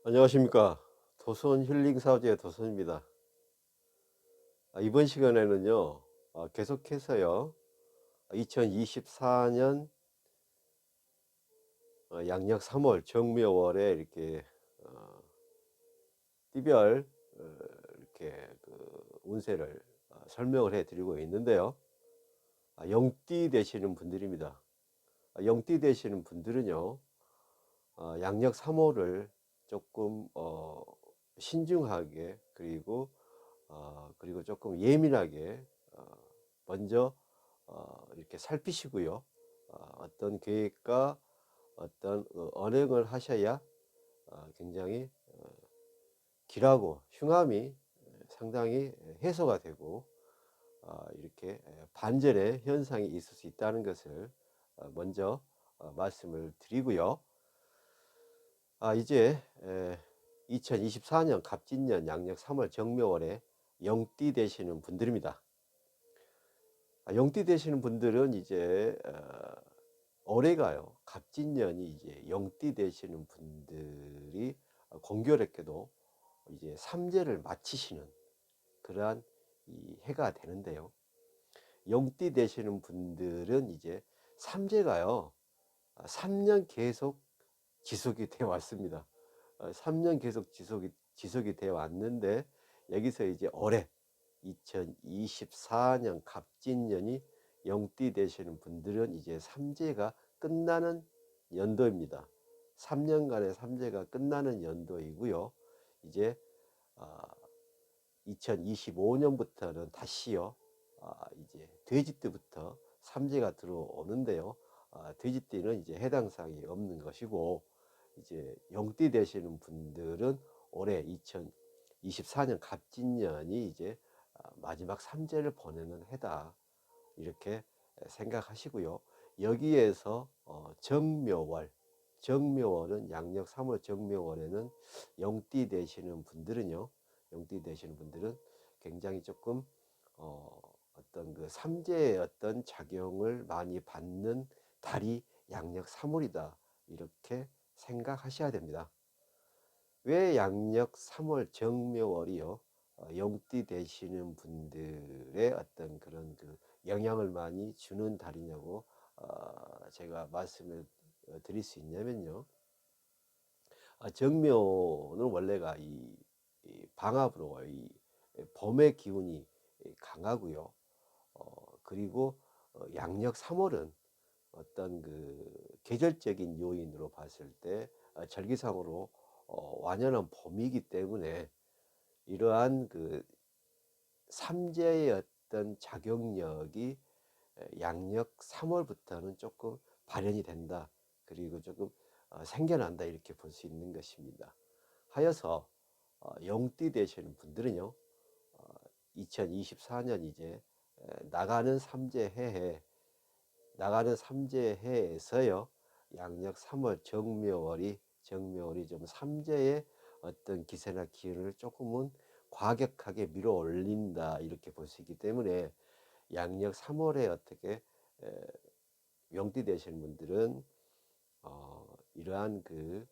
안녕하십니까. 도선 힐링 사제의 도선입니다. 이번 시간에는요, 계속해서요, 2024년 양력 3월 정묘월에 이렇게 어, 띠별 이렇게 그 운세를 설명을 해드리고 있는데요. 영띠 되시는 분들입니다. 영띠 되시는 분들은요, 양력 3월을 조금 신중하게 그리고 조금 예민하게 먼저 이렇게 살피시고요. 어떤 계획과 어떤 언행을 하셔야 굉장히 길하고 흉함이 상당히 해소가 되고 이렇게 반전의 현상이 있을 수 있다는 것을 먼저 말씀을 드리고요. 이제 2024년 갑진년 양력 3월 정묘월에 영띠 되시는 분들입니다. 영띠 되시는 분들은 이제 올해가요, 갑진년이 이제 영띠 되시는 분들이 공교롭게도 이제 삼재를 마치시는 그러한 이 해가 되는데요. 영띠 되시는 분들은 이제 삼재가요, 3년 계속 지속이 되어 왔습니다. 3년 계속 지속이 되어 왔는데, 여기서 이제 올해 2024년 갑진년이 영띠 되시는 분들은 이제 삼재가 끝나는 연도입니다. 3년간의 삼재가 끝나는 연도이고요. 이제 2025년부터는 다시요, 이제 돼지띠부터 삼재가 들어오는데요. 돼지띠는 이제 해당 사항이 없는 것이고, 이제 영띠 되시는 분들은 올해 2024년 갑진년이 이제 마지막 삼재를 보내는 해다, 이렇게 생각하시고요. 여기에서 정묘월은 양력 3월 정묘월에는 영띠 되시는 분들은요, 영띠 되시는 분들은 굉장히 조금 어떤 그 삼재의 어떤 작용을 많이 받는 달이 양력 3월이다, 이렇게 생각하셔야 됩니다. 왜 양력 3월 정묘월이요, 영띠 되시는 분들의 어떤 그런 그 영향을 많이 주는 달이냐고 제가 말씀을 드릴 수 있냐면요, 정묘는 원래가 이 방합으로 이 봄의 기운이 강하고요. 그리고 양력 3월은 어떤 그 계절적인 요인으로 봤을 때 절기상으로 완연한 봄이기 때문에 이러한 그 삼재의 어떤 작용력이 양력 3월부터는 조금 발현이 된다, 그리고 조금 생겨난다, 이렇게 볼 수 있는 것입니다. 하여서 영띠 되시는 분들은요, 2024년 이제 나가는 삼재해에서요, 양력 3월 정묘월이 좀 삼재의 어떤 기세나 기운을 조금은 과격하게 밀어 올린다, 이렇게 볼 수 있기 때문에 양력 3월에 어떻게 영띠 되시는 분들은 이러한 그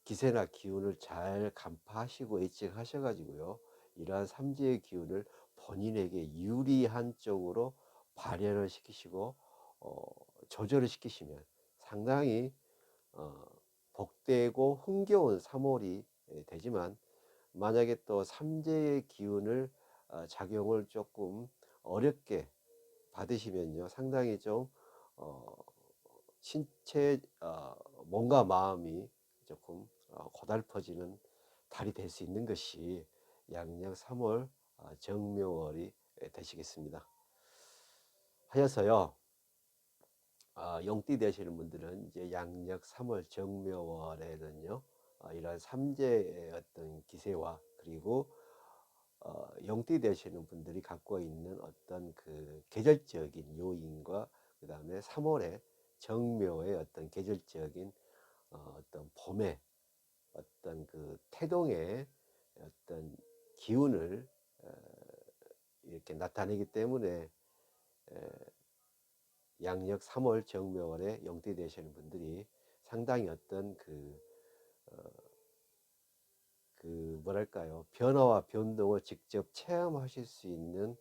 기세나 기운을 잘 간파하시고 예측하셔 가지고요, 이러한 삼재의 기운을 본인에게 유리한 쪽으로 발현을 시키시고 조절을 시키시면 상당히 어, 복되고 흥겨운 3월이 되지만, 만약에 또 삼재의 기운을 작용을 조금 어렵게 받으시면요, 상당히 좀 신체 몸과 마음이 조금 고달퍼지는 달이 될 수 있는 것이 양력 3월 정묘월이 되시겠습니다. 하여서요, 영띠 되시는 분들은 이제 양력 3월 정묘월에는요, 이러한 삼재의 어떤 기세와, 그리고 영띠 되시는 분들이 갖고 있는 어떤 그 계절적인 요인과, 그 다음에 3월에 정묘의 어떤 계절적인 어떤 봄의 어떤 그 태동의 어떤 기운을 이렇게 나타내기 때문에 양력 3월 정묘월에 영띠 되시는 분들이 상당히 어떤 그 그 뭐랄까요, 변화와 변동을 직접 체험하실 수 있는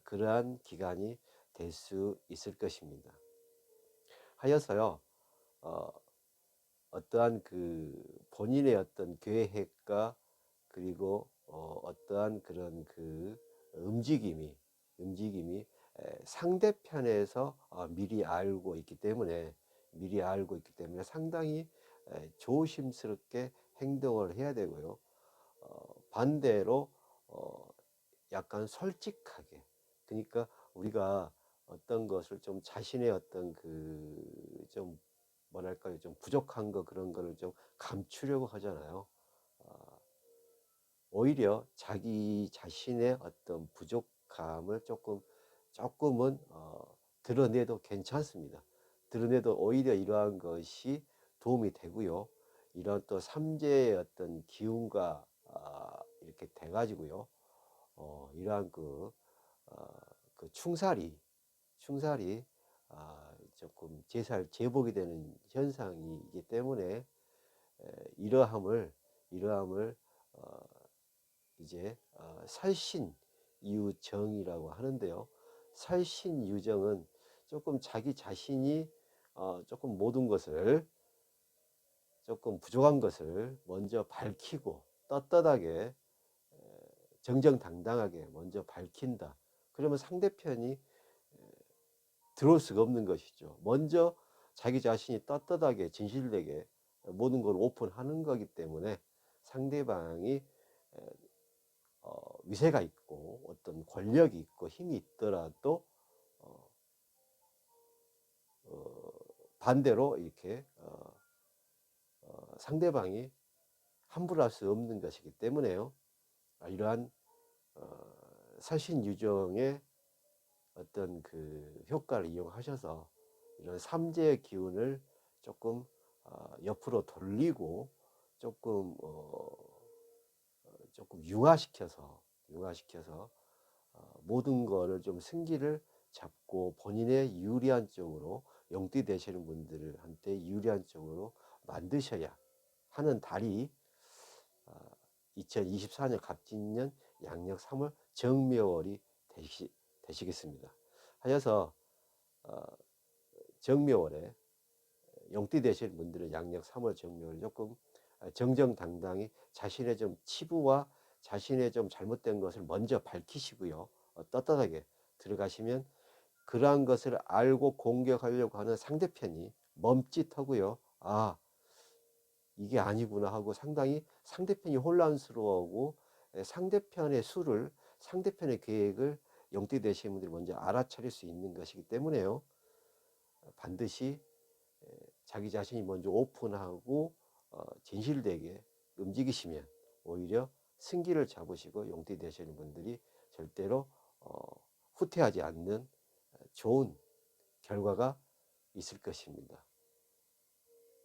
그러한 기간이 될 수 있을 것입니다. 하여서요, 어, 어떠한 그 본인의 어떤 계획과 그리고 어떠한 그런 그 움직임이 상대편에서 미리 알고 있기 때문에 상당히 조심스럽게 행동을 해야 되고요. 반대로 약간 솔직하게, 그러니까 우리가 어떤 것을 좀 자신의 어떤 그 좀 뭐랄까요, 좀 부족한 거 그런 거를 좀 감추려고 하잖아요. 오히려 자기 자신의 어떤 부족함을 조금은 드러내도 괜찮습니다. 드러내도 오히려 이러한 것이 도움이 되고요. 이런 또 삼재의 어떤 기운과 이렇게 돼 가지고요. 이러한 어, 그 충살이 조금 제복이 되는 현상이기 때문에 이러함을 어, 이제 살신유정이라고 하는데요. 살신유정은 조금 자기 자신이 조금 모든 것을, 조금 부족한 것을 먼저 밝히고 떳떳하게 정정당당하게 먼저 밝힌다. 그러면 상대편이 들어올 수가 없는 것이죠. 먼저 자기 자신이 떳떳하게 진실되게 모든 걸 오픈하는 거기 때문에 상대방이 위세가 있고 어떤 권력이 있고 힘이 있더라도 어, 어, 반대로 이렇게 상대방이 함부로 할 수 없는 것이기 때문에요. 이러한 살신유정의 어떤 그 효과를 이용하셔서 이런 삼재의 기운을 조금 옆으로 돌리고 조금 조금 융화시켜서 모든 거를 좀 승기를 잡고 본인의 유리한 쪽으로, 용띠 되시는 분들한테 유리한 쪽으로 만드셔야 하는 달이 2024년 갑진년 양력 3월 정묘월이 되시겠습니다. 하여서 정묘월에 용띠 되실 분들은 양력 3월 정묘를 조금 정정당당히 자신의 좀 치부와 자신의 좀 잘못된 것을 먼저 밝히시고요. 떳떳하게 들어가시면 그러한 것을 알고 공격하려고 하는 상대편이 멈칫하고요. 이게 아니구나 하고 상당히 상대편이 혼란스러워하고 상대편의 계획을 용띠 되시는 분들이 먼저 알아차릴 수 있는 것이기 때문에요. 반드시 자기 자신이 먼저 오픈하고 진실되게 움직이시면 오히려 승기를 잡으시고 용띠 되시는 분들이 절대로 후퇴하지 않는 좋은 결과가 있을 것입니다.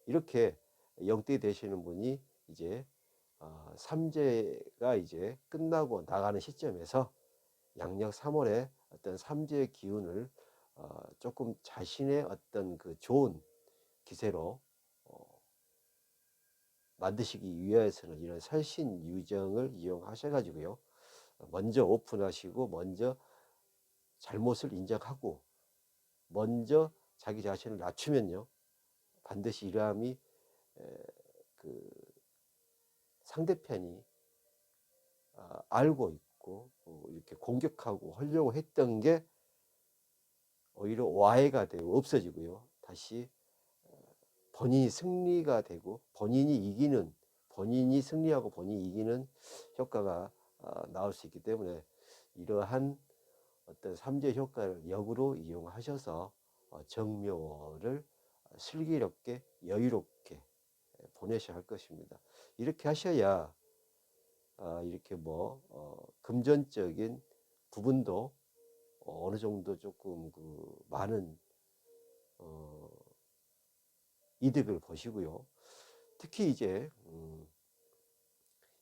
이렇게 용띠 되시는 분이 이제 삼재가 이제 끝나고 나가는 시점에서 양력 3월에 어떤 삼재의 기운을 조금 자신의 어떤 그 좋은 기세로 만드시기 위해서는 이런 살신유정을 이용하셔 가지고요. 먼저 오픈하시고 먼저 잘못을 인정하고 먼저 자기 자신을 낮추면요. 반드시 이러함이 그 상대편이 알고 있고 이렇게 공격하고 하려고 했던 게 오히려 와해가 되고 없어지고요. 다시 본인이 승리가 되고 본인이 승리하고 본인이 이기는 효과가 나올 수 있기 때문에 이러한 어떤 삼재 효과를 역으로 이용하셔서 정묘를 슬기롭게 여유롭게 보내셔야 할 것입니다. 이렇게 하셔야 이렇게 금전적인 부분도 어느 정도 조금 그 많은 이득을 보시고요. 특히 이제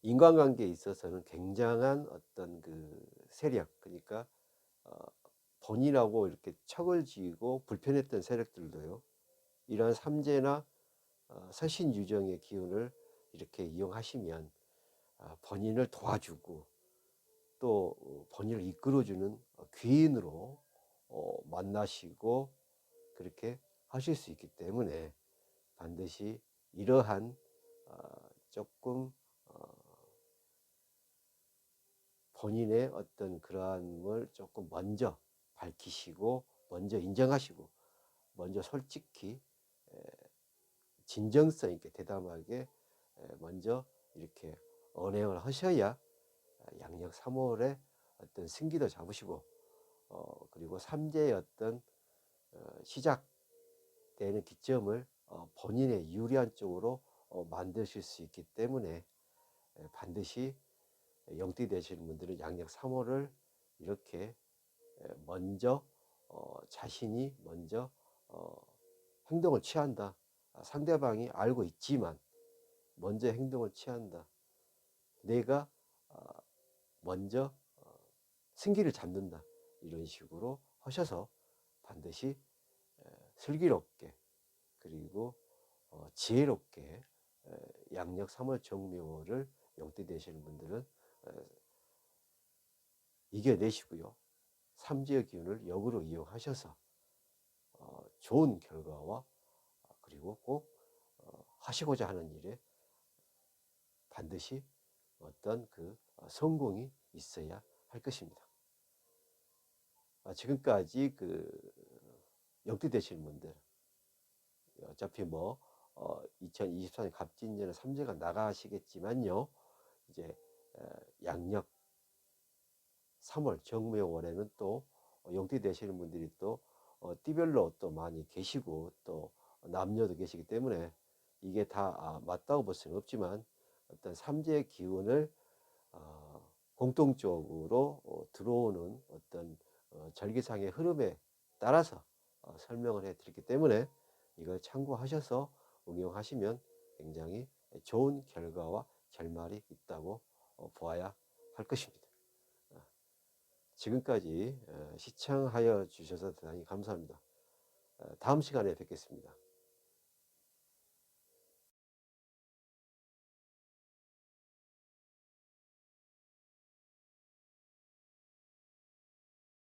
인간관계에 있어서는 굉장한 어떤 그 세력, 그러니까 본인하고 이렇게 척을 지고 불편했던 세력들도요. 이러한 삼재나 설신유정의 기운을 이렇게 이용하시면 본인을 도와주고 또 본인을 이끌어주는 귀인으로 만나시고 그렇게 하실 수 있기 때문에 반드시 이러한 조금 본인의 어떤 그러함을 조금 먼저 밝히시고 먼저 인정하시고 먼저 솔직히 진정성 있게 대담하게 먼저 이렇게 언행을 하셔야 양력 3월에 어떤 승기도 잡으시고 그리고 삼재의 어떤 시작되는 기점을 본인의 유리한 쪽으로 만드실 수 있기 때문에 반드시 영띠 되시는 분들은 양력 3월을 이렇게 먼저 자신이 먼저 행동을 취한다. 상대방이 알고 있지만 먼저 행동을 취한다. 내가 먼저 승기를 잡는다. 이런 식으로 하셔서 반드시 슬기롭게 그리고 지혜롭게 양력 3월 정묘를 영띠 되시는 분들은 이겨내시고요. 삼재의 기운을 역으로 이용하셔서 좋은 결과와 그리고 꼭 하시고자 하는 일에 반드시 어떤 그 성공이 있어야 할 것입니다. 지금까지 그 영띠 되시는 분들 어차피 뭐 2024년 갑진년에 삼재가 나가시겠지만요. 이제 양력 3월 정묘월에는 또 영띠 되시는 분들이 또 띠별로 또 많이 계시고 또 남녀도 계시기 때문에 이게 다 맞다고 볼 수는 없지만 어떤 삼재의 기운을 공통적으로 들어오는 어떤 절기상의 흐름에 따라서 설명을 해 드렸기 때문에 이걸 참고하셔서 응용하시면 굉장히 좋은 결과와 결말이 있다고 보아야 할 것입니다. 지금까지 시청하여 주셔서 대단히 감사합니다. 다음 시간에 뵙겠습니다.